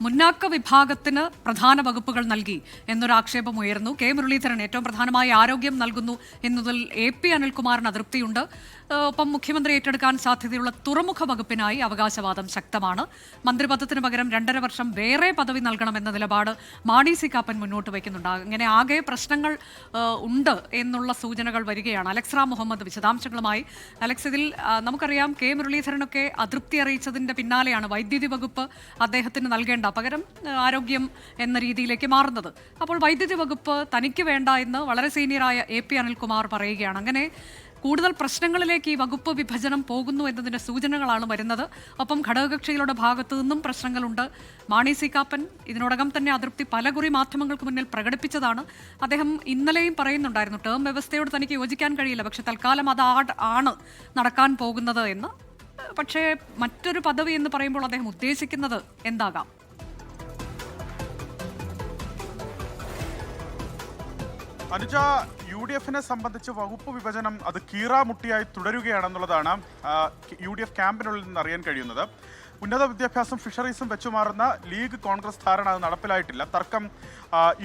മുന്നാക്ക വിഭാഗത്തിന് പ്രധാന വകുപ്പുകൾ നൽകി എന്നൊരു ആക്ഷേപം ഉയർന്നു. കെ മുരളീധരൻ ഏറ്റവും പ്രധാനമായി ആരോഗ്യം നൽകുന്നു എന്നതിൽ AP അനിൽകുമാറിന് അതൃപ്തിയുണ്ട്. ഒപ്പം മുഖ്യമന്ത്രി ഏറ്റെടുക്കാൻ സാധ്യതയുള്ള തുറമുഖ വകുപ്പിനായി അവകാശവാദം ശക്തമാണ്. മന്ത്രിപദത്തിന് പകരം 2.5 വർഷം വേറെ പദവി നൽകണമെന്ന നിലപാട് മാണി സി കാപ്പൻ മുന്നോട്ട് വയ്ക്കുന്നുണ്ട്. അങ്ങനെ ആകെ പ്രശ്നങ്ങൾ ഉണ്ട് എന്നുള്ള സൂചനകൾ വരികയാണ്. അലക്സ് റാം മുഹമ്മദ് വിശദാംശങ്ങളുമായി. അലക്സ്, ഇതിൽ നമുക്കറിയാം കെ മുരളീധരനൊക്കെ അതൃപ്തി അറിയിച്ചതിന്റെ പിന്നാലെയാണ് വൈദ്യുതി വകുപ്പ് അദ്ദേഹത്തിന് നൽകേണ്ട പകരം ആരോഗ്യം എന്ന രീതിയിലേക്ക് മാറുന്നത്. അപ്പോൾ വൈദ്യുതി വകുപ്പ് തനിക്ക് വേണ്ട എന്ന് വളരെ സീനിയറായ AP അനിൽകുമാർ പറയുകയാണ്. അങ്ങനെ കൂടുതൽ പ്രശ്നങ്ങളിലേക്ക് ഈ വകുപ്പ് വിഭജനം പോകുന്നു എന്നതിൻ്റെ സൂചനകളാണ് വരുന്നത്. ഒപ്പം ഘടകകക്ഷികളുടെ ഭാഗത്തു നിന്നും പ്രശ്നങ്ങളുണ്ട്. മാണി സി കാപ്പൻ ഇതിനോടകം തന്നെ അതൃപ്തി പലകുറി മാധ്യമങ്ങൾക്ക് മുന്നിൽ പ്രകടിപ്പിച്ചതാണ്. അദ്ദേഹം ഇന്നലെയും പറയുന്നുണ്ടായിരുന്നു ടേം വ്യവസ്ഥയോട് തനിക്ക് യോജിക്കാൻ കഴിയില്ല, പക്ഷെ തൽക്കാലം ആണ് നടക്കാൻ പോകുന്നത് എന്ന്. പക്ഷേ മറ്റൊരു പദവി എന്ന് പറയുമ്പോൾ അദ്ദേഹം ഉദ്ദേശിക്കുന്നത് എന്താകാം? അനുജ, UDF-നെ സംബന്ധിച്ച് വകുപ്പ് വിഭജനം അത് കീറാമുട്ടിയായി തുടരുകയാണെന്നുള്ളതാണ് UDF ക്യാമ്പിനുള്ളിൽ നിന്ന് അറിയാൻ കഴിയുന്നത്. ഉന്നത വിദ്യാഭ്യാസം ഫിഷറീസും വെച്ചുമാറുന്ന ലീഗ് കോൺഗ്രസ് ധാരണ അത് നടപ്പിലായിട്ടില്ല. തർക്കം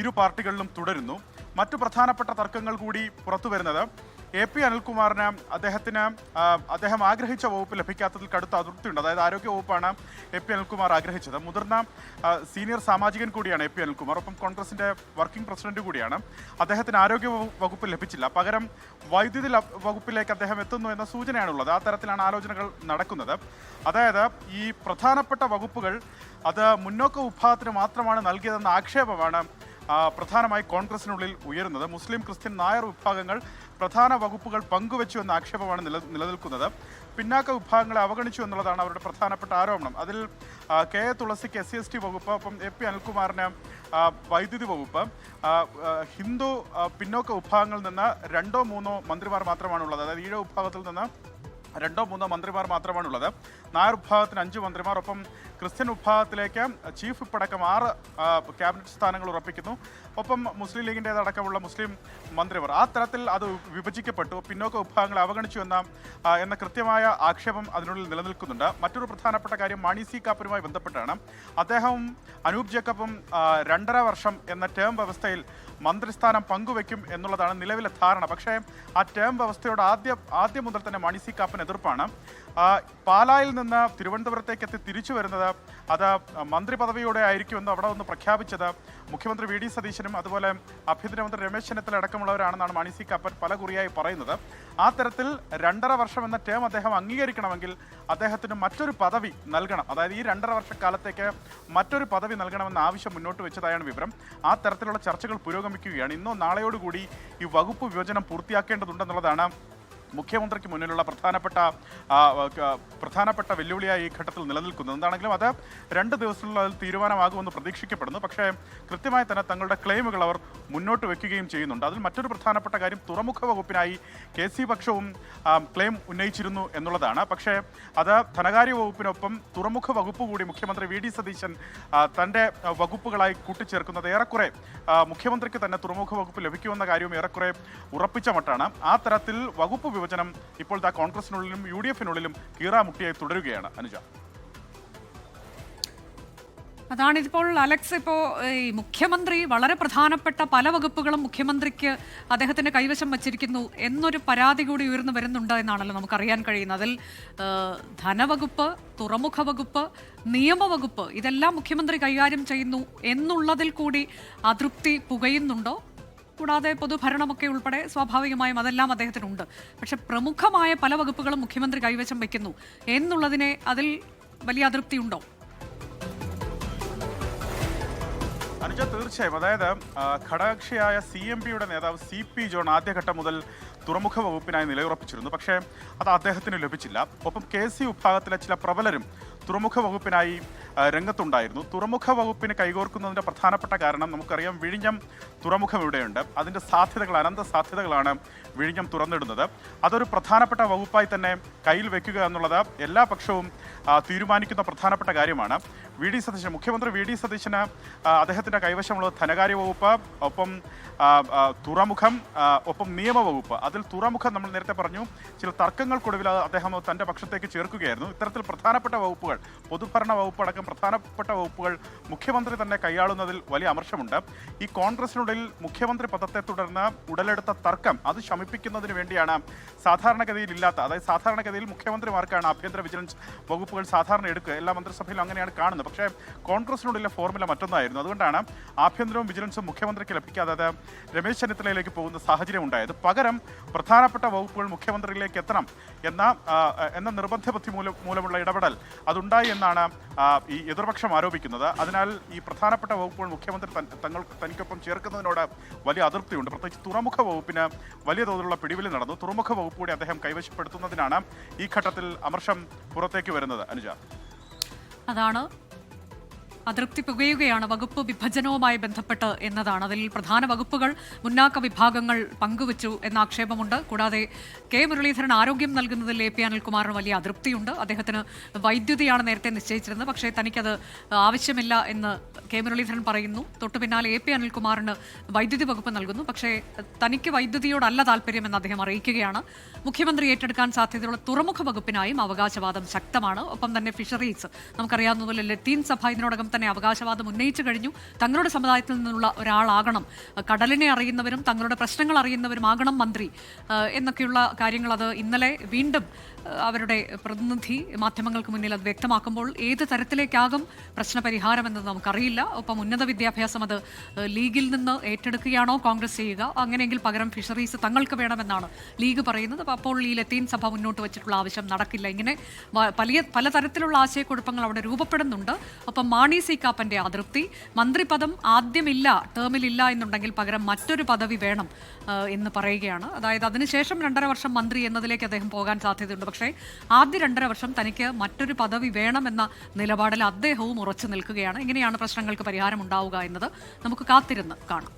ഇരു പാർട്ടികളിലും തുടരുന്നു. മറ്റു പ്രധാനപ്പെട്ട തർക്കങ്ങൾ കൂടി പുറത്തു വരുന്നത് AP അനിൽകുമാറിന് അദ്ദേഹം ആഗ്രഹിച്ച വകുപ്പ് ലഭിക്കാത്തതിൽ കടുത്ത അതൃപ്തിയുണ്ട്. അതായത് ആരോഗ്യ വകുപ്പാണ് AP അനിൽകുമാർ ആഗ്രഹിച്ചത്. മുതിർന്ന സീനിയർ സാമാജികൻ കൂടിയാണ് AP അനിൽകുമാർ. ഒപ്പം കോൺഗ്രസിന്റെ വർക്കിംഗ് പ്രസിഡന്റ് കൂടിയാണ്. അദ്ദേഹത്തിന് ആരോഗ്യ വകുപ്പ് ലഭിച്ചില്ല. പകരം വൈദ്യുതി വകുപ്പിലേക്ക് അദ്ദേഹം എത്തുന്നു എന്ന സൂചനയാണുള്ളത്. ആ തരത്തിലാണ് ആലോചനകൾ നടക്കുന്നത്. അതായത് ഈ പ്രധാനപ്പെട്ട വകുപ്പുകൾ അത് മുന്നോക്ക വിഭാഗത്തിന് മാത്രമാണ് നൽകിയതെന്ന ആക്ഷേപമാണ് പ്രധാനമായി കോൺഗ്രസിനുള്ളിൽ ഉയരുന്നത്. മുസ്ലിം, ക്രിസ്ത്യൻ, നായർ വിഭാഗങ്ങൾ പ്രധാന വകുപ്പുകൾ പങ്കുവച്ചു എന്ന ആക്ഷേപമാണ് നിലനിൽക്കുന്നത്. പിന്നാക്ക വിഭാഗങ്ങളെ അവഗണിച്ചു എന്നുള്ളതാണ് അവരുടെ പ്രധാനപ്പെട്ട ആരോപണം. അതിൽ KA തുളസിക്ക് SC/ST വകുപ്പ്, ഒപ്പം AP അനിൽകുമാറിന് വൈദ്യുതി വകുപ്പ്. ഹിന്ദു പിന്നോക്ക വിഭാഗങ്ങളിൽ നിന്ന് 2-3 മന്ത്രിമാർ മാത്രമാണുള്ളത്. അതായത് ഈഴ വിഭാഗത്തിൽ നിന്ന് 2-3 മന്ത്രിമാർ മാത്രമാണുള്ളത്. നായർ വിഭാഗത്തിന് 5 മന്ത്രിമാർ. ഒപ്പം ക്രിസ്ത്യൻ വിഭാഗത്തിലേക്ക് ചീഫ് വിപ്പടക്കം 6 ക്യാബിനറ്റ് സ്ഥാനങ്ങൾ ഉറപ്പിക്കുന്നു. ഒപ്പം മുസ്ലിം ലീഗിൻ്റേതടക്കമുള്ള മുസ്ലിം മന്ത്രിമാർ. ആ തരത്തിൽ അത് വിഭജിക്കപ്പെട്ടു. പിന്നോക്ക വിഭാഗങ്ങളെ അവഗണിച്ചു എന്ന കൃത്യമായ ആക്ഷേപം അതിനുള്ളിൽ നിലനിൽക്കുന്നുണ്ട്. മറ്റൊരു പ്രധാനപ്പെട്ട കാര്യം മാണി സി കാപ്പനുമായി ബന്ധപ്പെട്ടാണ്. അദ്ദേഹവും അനൂപ് ജേക്കബും 2.5 വർഷം എന്ന ടേം വ്യവസ്ഥയിൽ മന്ത്രിസ്ഥാനം പങ്കുവെക്കും എന്നുള്ളതാണ് നിലവിലെ ധാരണ. പക്ഷേ ആ ടേം വ്യവസ്ഥയോട് ആദ്യം മുതൽ തന്നെ മാണി സി കാപ്പൻ എതിർപ്പാണ്. പാലായിൽ നിന്ന് തിരുവനന്തപുരത്തേക്ക് എത്തി തിരിച്ചു വരുന്നത് അത് മന്ത്രി പദവിയോടെ ആയിരിക്കുമെന്ന് അവിടെ ഒന്ന് പ്രഖ്യാപിച്ചത് മുഖ്യമന്ത്രി VD സതീശനും അതുപോലെ ആഭ്യന്തരമന്ത്രി രമേശ് ചെന്നിത്തല അടക്കമുള്ളവരാണെന്നാണ് മാണി സി കാപ്പൻ പല കുറിയായി പറയുന്നത്. ആ തരത്തിൽ 2.5 വർഷം എന്ന ടേം അദ്ദേഹം അംഗീകരിക്കണമെങ്കിൽ അദ്ദേഹത്തിന് മറ്റൊരു പദവി നൽകണം. അതായത് ഈ 2.5 വർഷക്കാലത്തേക്ക് മറ്റൊരു പദവി നൽകണമെന്ന ആവശ്യം മുന്നോട്ട് വെച്ചതായാണ് വിവരം. ആ തരത്തിലുള്ള ചർച്ചകൾ പുരോഗമിക്കുകയാണ്. ഇന്നോ നാളെയോടുകൂടി ഈ വകുപ്പ് വിഭജനം പൂർത്തിയാക്കേണ്ടതുണ്ടെന്നുള്ളതാണ് മുഖ്യമന്ത്രിക്ക് മുന്നിലുള്ള പ്രധാനപ്പെട്ട വെല്ലുവിളിയായി ഈ ഘട്ടത്തിൽ നിലനിൽക്കുന്നത്. എന്താണെങ്കിലും അത് 2 ദിവസത്തിലുള്ള അതിൽ തീരുമാനമാകുമെന്ന് പ്രതീക്ഷിക്കപ്പെടുന്നു. പക്ഷേ കൃത്യമായി തന്നെ തങ്ങളുടെ ക്ലെയിമുകൾ അവർ മുന്നോട്ട് വെക്കുകയും ചെയ്യുന്നുണ്ട്. അതിൽ മറ്റൊരു പ്രധാനപ്പെട്ട കാര്യം തുറമുഖ വകുപ്പിനായി KC പക്ഷവും ക്ലെയിം ഉന്നയിച്ചിരുന്നു എന്നുള്ളതാണ്. പക്ഷേ അത് ധനകാര്യ വകുപ്പിനൊപ്പം തുറമുഖ വകുപ്പ് കൂടി മുഖ്യമന്ത്രി VD സതീശൻ തൻ്റെ വകുപ്പുകളായി കൂട്ടിച്ചേർക്കുന്നത് ഏറെക്കുറെ മുഖ്യമന്ത്രിക്ക് തന്നെ തുറമുഖ വകുപ്പ് ലഭിക്കുമെന്ന കാര്യവും ഏറെക്കുറെ ഉറപ്പിച്ച മട്ടാണ്. ആ തരത്തിൽ വകുപ്പ് വിഭജനം ഇപ്പോൾ കോൺഗ്രസിനുള്ളിലും UDF-നുള്ളിലും കീറാമുട്ടിയായി തുടരുകയാണ്. അനുജ, അതാണിപ്പോൾ അലക്സ്, ഇപ്പോൾ ഈ മുഖ്യമന്ത്രി വളരെ പ്രധാനപ്പെട്ട പല വകുപ്പുകളും മുഖ്യമന്ത്രിക്ക് അദ്ദേഹത്തിന്റെ കൈവശം വച്ചിരിക്കുന്നു എന്നൊരു പരാതി കൂടി ഉയർന്നു വരുന്നുണ്ട് എന്നാണല്ലോ നമുക്കറിയാൻ കഴിയുന്നത്. അതിൽ ധനവകുപ്പ്, തുറമുഖ വകുപ്പ്, നിയമവകുപ്പ് ഇതെല്ലാം മുഖ്യമന്ത്രി കൈകാര്യം ചെയ്യുന്നു എന്നുള്ളതിൽ കൂടി അതൃപ്തി പുകയുന്നുണ്ടോ? കൂടാതെ പൊതുഭരണമൊക്കെ ഉൾപ്പെടെ സ്വാഭാവികമായും അതെല്ലാം അദ്ദേഹത്തിനുണ്ട്. പക്ഷെ പ്രമുഖമായ പല വകുപ്പുകളും മുഖ്യമന്ത്രി കൈവശം വയ്ക്കുന്നു എന്നുള്ളതിനെ അതിൽ വലിയ അതൃപ്തി ഉണ്ടോ? അനുജ, തീർച്ചയായും. അതായത് ഘടകകക്ഷിയായ CMPയുടെ നേതാവ് CP ജോൺ ആദ്യഘട്ടം മുതൽ തുറമുഖ വകുപ്പിനായി നിലയുറപ്പിച്ചിരുന്നു. പക്ഷേ അത് അദ്ദേഹത്തിന് ലഭിച്ചില്ല. ഒപ്പം KC വിഭാഗത്തിലെ ചില പ്രബലരും തുറമുഖ വകുപ്പിനായി രംഗത്തുണ്ടായിരുന്നു. തുറമുഖ വകുപ്പിന് കൈകോർക്കുന്നതിൻ്റെ പ്രധാനപ്പെട്ട കാരണം നമുക്കറിയാം, വിഴിഞ്ഞം തുറമുഖം ഇവിടെയുണ്ട്. അതിൻ്റെ അനന്ത സാധ്യതകളാണ് വിഴിഞ്ഞം തുറന്നിടുന്നത്. അതൊരു പ്രധാനപ്പെട്ട വകുപ്പായി തന്നെ കയ്യിൽ വെക്കുക എന്നുള്ളത് എല്ലാ പക്ഷവും തീരുമാനിക്കുന്ന പ്രധാനപ്പെട്ട കാര്യമാണ്. മുഖ്യമന്ത്രി VD സതീശന് അദ്ദേഹത്തിൻ്റെ കൈവശമുള്ളത് ധനകാര്യ വകുപ്പ്, ഒപ്പം തുറമുഖം, ഒപ്പം നിയമവകുപ്പ്. അതിൽ തുറമുഖം നമ്മൾ നേരത്തെ പറഞ്ഞു ചില തർക്കങ്ങൾക്കൊടുവിൽ അദ്ദേഹം തൻ്റെ പക്ഷത്തേക്ക് ചേർക്കുകയായിരുന്നു. ഇത്തരത്തിൽ പ്രധാനപ്പെട്ട വകുപ്പുകൾ വകുപ്പുകൾ, പൊതുഭരണ വകുപ്പ് അടക്കം പ്രധാനപ്പെട്ട വകുപ്പുകൾ മുഖ്യമന്ത്രി തന്നെ കൈയാളുന്നതിൽ വലിയ അമർഷമുണ്ട്. ഈ കോൺഗ്രസിനുള്ളിൽ മുഖ്യമന്ത്രി പദത്തെ തുടർന്ന് ഉടലെടുത്ത തർക്കം അത് ശമിപ്പിക്കുന്നതിന് വേണ്ടിയാണ് സാധാരണഗതിയിൽ ഇല്ലാത്ത, അതായത് സാധാരണഗതിയിൽ മുഖ്യമന്ത്രിമാർക്കാണ് ആഭ്യന്തര വിജിലൻസ് വകുപ്പുകൾ സാധാരണ എടുക്കുക. എല്ലാ മന്ത്രിസഭയിലും അങ്ങനെയാണ് കാണുന്നത്. പക്ഷേ കോൺഗ്രസിനുള്ളിലെ ഫോർമുല മറ്റൊന്നായിരുന്നു. അതുകൊണ്ടാണ് ആഭ്യന്തരവും വിജിലൻസും മുഖ്യമന്ത്രിക്ക് ലഭിക്കാതെ അത് രമേശ് ചെന്നിത്തലയിലേക്ക് പോകുന്ന സാഹചര്യം ഉണ്ടായത്. പകരം പ്രധാനപ്പെട്ട വകുപ്പുകൾ മുഖ്യമന്ത്രിയിലേക്ക് എത്തണം എന്ന നിർബന്ധ ബുദ്ധി മൂലമുള്ള ഇടപെടൽ അതുണ്ടായി എന്നാണ് ഈ എതിർപക്ഷം ആരോപിക്കുന്നത്. അതിനാൽ ഈ പ്രധാനപ്പെട്ട വകുപ്പുകൾ മുഖ്യമന്ത്രി തനിക്കൊപ്പം ചേർക്കുന്നതിനോട് വലിയ അതൃപ്തിയുണ്ട്. പ്രത്യേകിച്ച് തുറമുഖ വകുപ്പിന് വലിയ തോതിലുള്ള പിടിവിലി നടന്നു. തുറമുഖ വകുപ്പ് കൂടി അദ്ദേഹം കൈവശപ്പെടുത്തുന്നതിനാണ് ഈ ഘട്ടത്തിൽ അമർഷം പുറത്തേക്ക് വരുന്നത്. അനുജ, അതാണ് അതൃപ്തി പുകയുകയാണ് വകുപ്പ് വിഭജനവുമായി ബന്ധപ്പെട്ട് എന്നതാണ്. അതിൽ പ്രധാന വകുപ്പുകൾ മുന്നാക്ക വിഭാഗങ്ങൾ പങ്കുവച്ചു എന്ന ആക്ഷേപമുണ്ട്. കൂടാതെ കെ മുരളീധരൻ ആരോഗ്യം നൽകുന്നതിൽ AP അനിൽകുമാറിന് വലിയ അതൃപ്തിയുണ്ട്. അദ്ദേഹത്തിന് വൈദ്യുതിയാണ് നേരത്തെ നിശ്ചയിച്ചിരുന്നത്, പക്ഷേ തനിക്കത് ആവശ്യമില്ല എന്ന് കെ മുരളീധരൻ പറയുന്നു. തൊട്ടു പിന്നാലെ AP അനിൽകുമാറിന് വൈദ്യുതി വകുപ്പ് നൽകുന്നു, പക്ഷേ തനിക്ക് വൈദ്യുതിയോടല്ല താല്പര്യമെന്ന് അദ്ദേഹം അറിയിക്കുകയാണ്. മുഖ്യമന്ത്രി ഏറ്റെടുക്കാൻ സാധ്യതയുള്ള തുറമുഖ വകുപ്പിനായും അവകാശവാദം ശക്തമാണ്. ഒപ്പം തന്നെ ഫിഷറീസ്, നമുക്കറിയാവുന്നതുപോലെ ലത്തീൻ സഭ ഇതിനോടകം തന്നെ അവകാശവാദം ഉന്നയിച്ചു കഴിഞ്ഞു. തങ്ങളുടെ സമുദായത്തിൽ നിന്നുള്ള ഒരാളാകണം, കടലിനെ അറിയുന്നവരും തങ്ങളുടെ പ്രശ്നങ്ങൾ അറിയുന്നവരുമാകണം മന്ത്രി എന്നൊക്കെയുള്ള കാര്യങ്ങൾ അത് ഇന്നലെ വീണ്ടും അവരുടെ പ്രതിനിധി മാധ്യമങ്ങൾക്ക് മുന്നിൽ അത് വ്യക്തമാക്കുമ്പോൾ ഏത് തരത്തിലേക്കാകും പ്രശ്നപരിഹാരം എന്നത് നമുക്കറിയില്ല. ഒപ്പം ഉന്നത വിദ്യാഭ്യാസം അത് ലീഗിൽ നിന്ന് ഏറ്റെടുക്കുകയാണോ കോൺഗ്രസ് ചെയ്യുക, അങ്ങനെയെങ്കിൽ പകരം ഫിഷറീസ് തങ്ങൾക്ക് വേണമെന്നാണ് ലീഗ് പറയുന്നത്. അപ്പോൾ ഈ ലത്തീൻ സഭ മുന്നോട്ട് വെച്ചിട്ടുള്ള ആവശ്യം നടക്കില്ല. ഇങ്ങനെ പലതരത്തിലുള്ള ആശയക്കുഴപ്പങ്ങൾ അവിടെ രൂപപ്പെടുന്നുണ്ട്. ഒപ്പം മാണി സി കാപ്പന്റെ അതൃപ്തി, മന്ത്രിപദം ആദ്യമില്ല, ടേമിലില്ല എന്നുണ്ടെങ്കിൽ പകരം മറ്റൊരു പദവി വേണം എന്ന് പറയുകയാണ്. അതായത് അതിനുശേഷം 2.5 വർഷം മന്ത്രി എന്നതിലേക്ക് അദ്ദേഹം പോകാൻ സാധ്യതയുണ്ട്. പക്ഷേ ആദ്യ 2.5 വർഷം തനിക്ക് മറ്റൊരു പദവി വേണമെന്ന നിലപാടിൽ അദ്ദേഹവും ഉറച്ചു നിൽക്കുകയാണ്. എങ്ങനെയാണ് പ്രശ്നങ്ങൾക്ക് പരിഹാരം ഉണ്ടാവുക എന്നത് നമുക്ക് കാത്തിരുന്ന് കാണാം.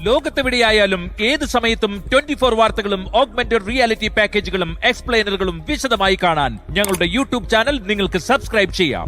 ലോകത്തെവിടെയായാലും ഏത് സമയത്തും 24 വാർത്തകളും ഓഗ്മെന്റഡ് റിയാലിറ്റി പാക്കേജുകളും എക്സ്പ്ലെയിനറുകളും വിശദമായി കാണാൻ ഞങ്ങളുടെ YouTube ചാനൽ നിങ്ങൾക്ക് സബ്സ്ക്രൈബ് ചെയ്യാം.